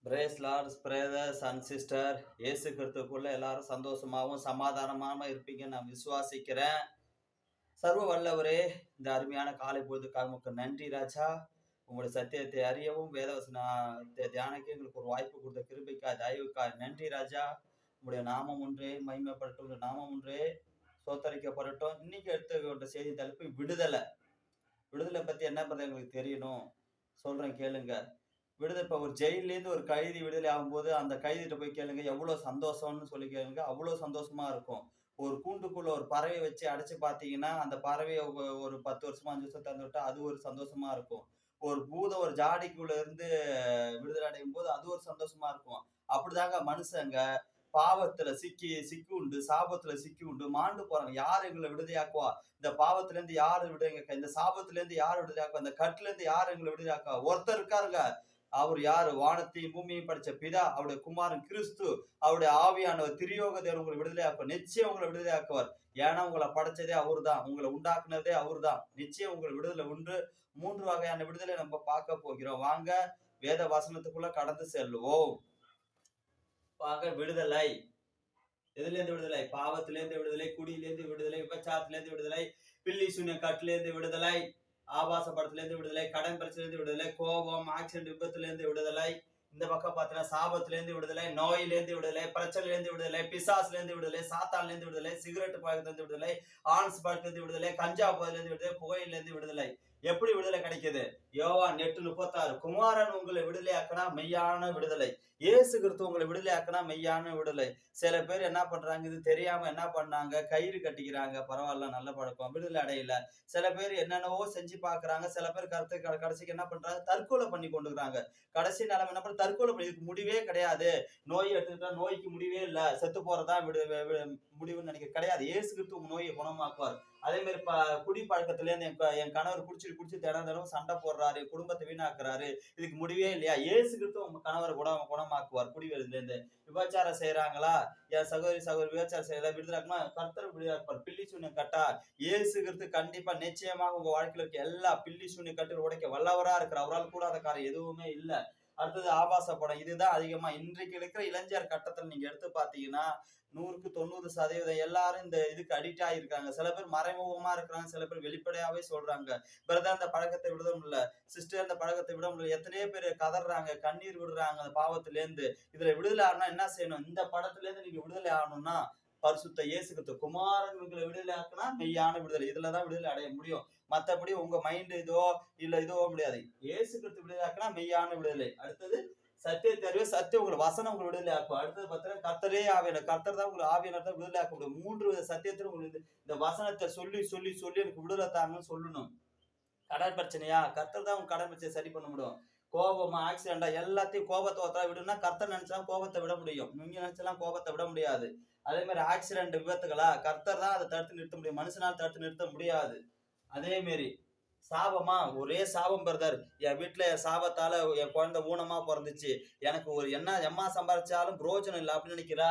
Brace lords brothers and sister, இயேசு கிறிஸ்துக்குள்ள எல்லாரும் சந்தோஷமாகவும் சமாதானமாகவும் இருப்பீங்க நான் விசுவாசிக்கிறேன். சர்வ வல்லவரே, இந்த அருமையான காலை பொழுதுக்காக உமக்கு நன்றி ராஜா. உங்களுடைய சத்தியத்தை அறியவும் வேதவசனத்தை தியானிக்க எங்களுக்கு ஒரு வாய்ப்பு கொடுத்த கிருபைக்காய் தயவுக்காய் நன்றி ராஜா. உங்களுடைய நாமம் ஒன்றே மகிமைப்படட்டும், உங்களுடைய நாமம் ஒன்றே சோத்தரிக்கப்படட்டும். இன்னைக்கு எடுத்துக்கொண்ட செய்தி தலைப்பு விடுதலை. விடுதலை பத்தி என்ன பண்றது எங்களுக்கு தெரியணும். சொல்றேன் கேளுங்க. விடுதலை இப்போ ஒரு ஜெயிலேருந்து ஒரு கைதி விடுதலை ஆகும்போது அந்த கைதிகிட்ட போய் கேளுங்க, எவ்வளோ சந்தோஷம்னு சொல்லி கேளுங்க. அவ்வளோ சந்தோஷமா இருக்கும். ஒரு கூண்டுக்குள்ள ஒரு பறவையை வச்சு அடைச்சு பார்த்தீங்கன்னா, அந்த பறவைய ஒரு 10 வருஷமா 5 வருஷம் திறந்து விட்டா அது ஒரு சந்தோஷமா இருக்கும். ஒரு பூதம் ஒரு ஜாடிக்குள்ள இருந்து விடுதலை அடையும் போது அது ஒரு சந்தோஷமா இருக்கும். அப்படிதாங்க மனுஷங்க பாவத்துல சிக்கி உண்டு, சாபத்துல சிக்கி உண்டு மாண்டு போறாங்க. யார் எங்களை விடுதலையாக்குவா? இந்த பாவத்துல இருந்து யாரு விடுதலையாக்குவா? இந்த சாபத்துல இருந்து யார் விடுதலையாக்குவா? இந்த கட்டுல இருந்து யார் எங்களை விடுதலையாக்குவா? ஒருத்தர் இருக்காருங்க. அவர் யாரு? வானத்தையும் பூமியையும் படைச்ச பிதா, அவருடைய குமாரன் கிறிஸ்து, அவருடைய ஆவியானவர் திரியோக தேவன் உங்களை விடுதலையாக்குவார். நிச்சயம் உங்களை விடுதலையாக்குவார். ஏன்னா உங்களை படைச்சதே அவர்தான், உங்களை உண்டாக்குனதே அவர்தான். நிச்சயம் உங்களை விடுதலை உண்டு. 3 வகையான விடுதலை நம்ம பார்க்க போகிறோம். வாங்க வேத வசனத்துக்குள்ள கடந்து செல்வோம். வாங்க விடுதலை. எதுல இருந்து விடுதலை? பாவத்திலிருந்து விடுதலை, குடியிலிருந்து விடுதலை, விபச்சாரத்திலிருந்து விடுதலை, பில்லி சூன்ய கட்டிலிருந்து விடுதலை, ஆபாச படத்திலிருந்து விடுதலை, கடன் பிரச்சனையிலிருந்து விடுதலை, கோபம், ஆக்சிடென்ட் விபத்திலிருந்து விடுதலை, இந்த பக்கம் பார்த்தீங்கன்னா சாபத்திலிருந்து விடுதலை, நோயிலிருந்து விடுதலை, பிரச்சனையிலிருந்து விடுதலை, பிசாசுலேருந்து விடுதலை, சாத்தான்லேருந்து விடுதலை, சிகரெட் பழக்கத்திலிருந்து விடுதலை, ஆன்ஸ் பழக்கத்திலிருந்து விடுதலை, கஞ்சா போதிலிருந்து விடுதலை, புகையிலிருந்து விடுதலை. எப்படி விடுதலை கிடைக்குது? யோவான் 8:36 குமாரன் உங்களை விடுதலையாக்கினா மெய்யான விடுதலை. இயேசு கிறிஸ்து உங்களை விடுதலையாக்கினா மெய்யான விடுதலை. சில பேர் என்ன பண்றாங்க, இது தெரியாம என்ன பண்ணாங்க, கயிறு கட்டிக்கிறாங்க. பரவாயில்ல, நல்ல பழக்கம், விடுதலை அடையல. சில பேர் என்னென்னவோ செஞ்சு பாக்குறாங்க. சில பேர் கடைசிக்கு என்ன பண்றாங்க, தற்கொலை பண்ணி கொண்டுக்கிறாங்க. கடைசி நிலைமை என்ன பண்ண, தற்கொலை பண்ணி முடிவே கிடையாது. நோய் எடுத்துக்கிட்டா நோய்க்கு முடிவே இல்ல, செத்து போறதா முடிவுன்னு நினைக்க கிடையாது. இயேசு கிறிஸ்து உங்க நோயை குணமாக்குவார். அதே மாதிரி குடி பழக்கத்துல இருந்து என் கணவர் குடிச்சு தினம் சண்டை போடுறாரு, குடும்பத்தை வீணாக்குறாரு, இதுக்கு முடிவே இல்லையா? இயேசு கிறிஸ்து உங்க கணவரை குணமாக்குவார். குடிவெறில இருந்து விபச்சாரம் செய்யறாங்களா, என் சகோதரி விபச்சாரம் செய்யல, விடுதலாக்குமா கர்த்தர் விடுதலாக்குவார். பில்லி சூன்யம் கட்டா இயேசு கிறிஸ்து கண்டிப்பா நிச்சயமாக உங்க வாழ்க்கையில இருக்க எல்லா பில்லி சூன்யம் கட்டு உடைக்க வல்லவரா இருக்கிற அவரால் கூடாத காரியம் எதுவுமே இல்ல. அடுத்தது ஆபாச படம். இதுதான் அதிகமா இன்றைக்கு இருக்கிற இளைஞர் கட்டத்தில் நீங்க எடுத்து பாத்தீங்கன்னா 100க்கு 90% எல்லாரும் இந்த இதுக்கு அடிக்ட் ஆகிருக்காங்க. சில பேர் மறைமுகமா இருக்கிறாங்க, சில பேர் வெளிப்படையாவே சொல்றாங்க, பிரதர் இந்த பழக்கத்தை விட முடியல, சிஸ்டர் இந்த பழக்கத்தை விட முடியல. எத்தனையோ பேர் கதறாங்க, கண்ணீர் விடுறாங்க அந்த பாவத்துல இருந்து. இதுல விடுதலை ஆகணும்னா என்ன செய்யணும்? இந்த படத்துல இருந்து நீங்க விடுதலை ஆகணும்னா பரிசுத்த இயேசு கிறிஸ்து குமாரன் உங்களை விடுதலை ஆக்குனா மெய்யான விடுதலை. இதுலதான் விடுதலை அடைய முடியும். மத்தபடி உங்க மைண்ட் இதோ முடியாது. இயேசு கிறிஸ்து விடுதலை ஆக்குனா மெய்யான விடுதலை. அடுத்தது சத்தியத்தை அறிவு, சத்தியம் உங்களை வசனம் உங்களை விடுதலை ஆக்கும். அடுத்தது பார்த்தீங்கன்னா கர்த்தரே ஆவியானவர், கர்த்தர் தான் உங்களுக்கு ஆவியானவர் தான் விடுதலை ஆக்க முடியும். 3 சத்தியத்திலும் உங்களுக்கு இந்த வசனத்தை சொல்லி சொல்லி சொல்லி எனக்கு விடுதலை தாங்கன்னு சொல்லணும். கடன் பிரச்சனையா, கர்த்தர் தான் உங்க கடன் பிரச்சனை சரி பண்ண முடியும். கோபமா, ஆக்சிடென்டா, எல்லாத்தையும் கோபத்தை ஒருத்தரா விடுனா கர்த்தர் நினைச்சா கோபத்தை விட முடியும். நீங்க நினைச்சலாம் கோபத்தை விட முடியாது. அதே மாதிரி ஆக்சிடென்ட் விபத்துகளா, கர்த்தர் தான் அதை தடுத்து நிறுத்த முடியும், மனுஷனால் தடுத்து நிறுத்த முடியாது. அதே மாதிரி சாபமா, ஒரே சாபம் பிரதர், என் வீட்டுல என் சாபத்தால என் குழந்தை ஊனமா பிறந்துச்சு, எனக்கு ஒரு எம்மா சம்பாதிச்சாலும் புரோஜனம் இல்லை அப்படின்னு நினைக்கிறா?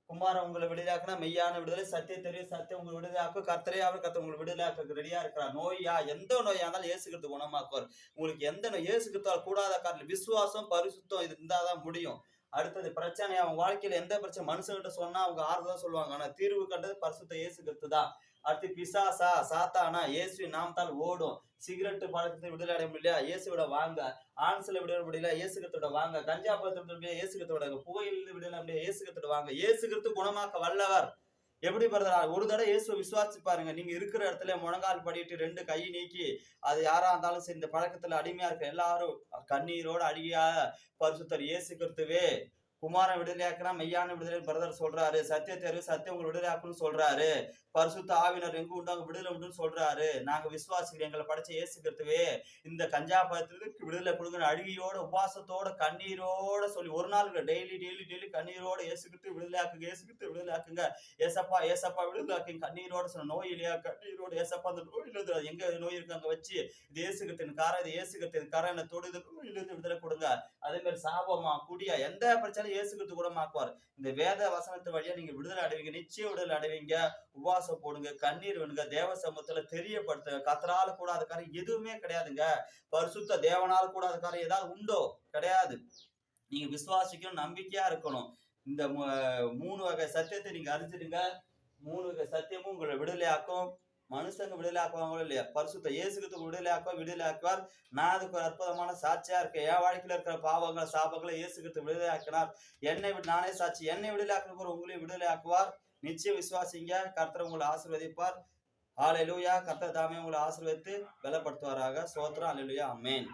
குமாரன் உங்களை விடுதலையாக்குனா மெய்யான விடுதலை. சத்தியம் தெரியும், சத்தியம் உங்களை விடுதலையாக்கும். கர்த்தரே அவர் கர்த்தர் உங்களை விடுதலையாக்க ரெடியா இருக்கிறார். நோயா, எந்த நோயா இருந்தாலும் இயேசு கிறிஸ்து குணமாக்குவார். உங்களுக்கு எந்த நோய் இயேசு கிறிஸ்துவால் கூடாத காரணம் விசுவாசம், பரிசுத்தம், இது இருந்தாதான் முடியும். அடுத்தது பிரச்சனை, அவன் வாழ்க்கையில எந்த பிரச்சனை மனுஷங்கிட்ட சொன்னா அவங்க ஆறுதல் சொல்லுவாங்க, ஆனா தீர்வு கண்டது பரிசுத்த இயேசு கிறிஸ்து தான். அடுத்து பிசாசா, சாத்தானா, இயேசுவின் நாமத்தால் ஓடும். சிகரெட் பழக்கத்தை விடுதலை அடைய முடியல, இயேசுவிட வாங்க. ஆன்ஸ்ல விடுதலை முடியல, இயேசு கிறிஸ்துவோட வாங்க. கஞ்சா பழக்கத்தை விடுதலை இயேசு கிறிஸ்துவோட, புகையிலிருந்து விடுதலை முடியல, இயேசு கிறிஸ்துவோட வாங்க. இயேசு கிறிஸ்து குணமாக்க வல்லவர். எப்படி பிரதர்? ஒரு தடவை இயேசுவை விசுவாசிச்சு பாருங்க. நீங்க இருக்கிற இடத்துல முழங்கால் படிட்டு 2 கை நீக்கி, அது யாரா இருந்தாலும் சரி, இந்த பழக்கத்துல அடிமையா இருக்க எல்லாரும் கண்ணீரோட அழுகியா பரிசுத்தர் இயேசு கிறிஸ்துவே குமாரன் விடுதலையாக்குனா மெய்யான விடுதலை பிரதர் சொல்றாரு. சத்தியத்தை அறிவு, சத்தியம் உங்களை விடுதலையாக்குன்னு சொல்றாரு. பரிசுத்த ஆவியினர் எங்கு உண்டாங்க விடுதலை உண்டுன்னு சொல்றாரு. நாங்க விசுவாசிகள், எங்களை படைச்ச இயேசு கிறிஸ்துவே இந்த கஞ்சா பழத்திலிருந்து விடுதலை கொடுங்க. அழுகியோட, உபாசத்தோட, கண்ணீரோட சொல்லி ஒரு நாள் டெய்லி கண்ணீரோட இயேசு கிறிஸ்து விடுதலையாக்குங்க, இயேசு கிறிஸ்து விடுதலையாக்குங்க, ஏசப்பா விடுதலையாக்குங்க. கண்ணீரோட சொன்ன நோய் இல்லையா, கண்ணீரோட ஏசப்பா அந்த நோயிலிருந்து எங்க நோய் இருக்கு அங்க வச்சு இது இயேசு கிறிஸ்து காரம், இது இயேசு கிறிஸ்து காரம், என்ன தொடு, இது நோயிலிருந்து விடுதலை கொடுங்க. அதே மாதிரி சாபமா, குடியா, எந்த பிரச்சனை இயேசு கிறிஸ்து குணமாக்குவார். இந்த வேத வசனத்து வழியா நீங்க விடுதலை அடைவீங்க, நிச்சயம் விடுதலை அடைவீங்க. உபவாசம் போடுங்க, கண்ணீர் வேணுங்க, தேவ சமூகத்துல தெரியப்படுத்துங்க. கர்த்தரால கூடாத காரியம் எதுவுமே கிடையாதுங்க. பரிசுத்த தேவனால கூடாத காரியம் ஏதாவது உண்டோ? கிடையாது. நீங்க விசுவாசிக்கணும், நம்பிக்கையா இருக்கணும். இந்த 3 வகை சத்தியத்தை நீங்க அறிஞ்சிடுங்க. 3 வகை சத்தியமும் உங்களை விடுதலையாக்கும். மனுஷங்க விடுதலையாக்குவாங்களோ இல்லையா, பரிசுத்த இயேசு கிறிஸ்து விடுதலையாக்குவார். நான் அதுக்கு ஒரு அற்புதமான சாட்சியா இருக்கேன். என் வாழ்க்கையில இருக்கிற பாவங்களை, சாபங்களை இயேசு கிறிஸ்து விடுதலையாக்கினார். நானே சாட்சி. என்னை விடுதலையாக்குற உங்களையும் விடுதலையாக்குவார். நிச்சயம் விசுவாசிங்க. கர்த்தர் உங்களை ஆசீர்வதிப்பார். ஹல்லேலூயா. கர்த்தர் தாமே உங்களை ஆசீர்வதித்து பலப்படுத்துவாராக. ஸ்தோத்திரம். ஹல்லேலூயா. ஆமென்.